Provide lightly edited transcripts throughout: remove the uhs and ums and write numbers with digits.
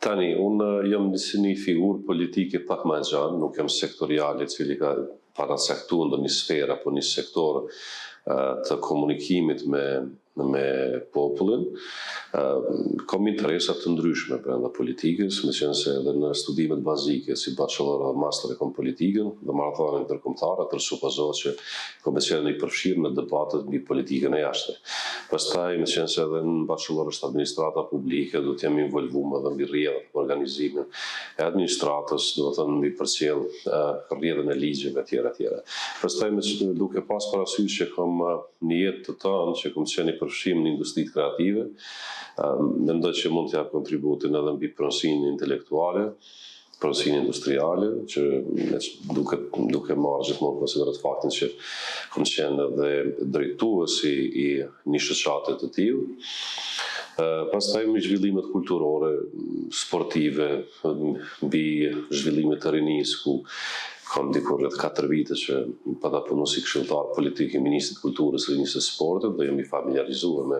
Tani, unë jam një figurë politike pak më gjanë, nuk jam sektoriale, cili ka paracaktuar në një sferë apo një sektor të komunikimit me popullin. Kam interesat të ndryshme brenda politikës, me qenë se edhe në studimet bazike, si bachelor dhe master e kom politikën, dhe marrëdhënie ndërkombëtare, suppozohet që kam qenë i përfshirë në debatet mbi politikën e jashtme. Pastaj, me qenë se edhe në bachelor është administrata publike, do të jam involvuar edhe mbi rrjedhët për organizimin e administratës, do të thënë mbi përcjell rrjedhën e ligjeve etj. Pastaj, duke pas parasysh që kam një jetë të tënë që kam qenë i përfshirë në industritë kreative, mendoj që mund të jap kontributin edhe mbi pronësinë intelektuale, pronësinë industriale, që duke marrë gjithmonë konsiderat faktin që kam qenë edhe drejtuesi i një shoqate të tillë. Pastaj me zhvillimet kulturore, sportive, mbi zhvillimet të rinisë, ku kam dikur rreth 4 vite që pata punu si këshilltar politik i Ministrit të Kulturës, Rinisë dhe Sportit, dhe jam i familiarizuar me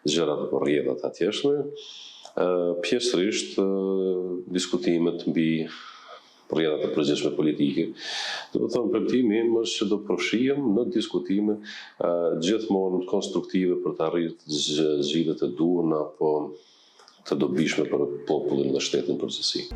gjërat apo rrjedhat atjeshme. Pjesërisht diskutimet mbi rrjedhat e përgjithshme politike. Do të thonë, premtimi im është që do përfshihem në diskutime gjithmonë konstruktive për të arritur zgjidhjet e duhura apo të dobishme për popullin dhe shtetin përgjithësi.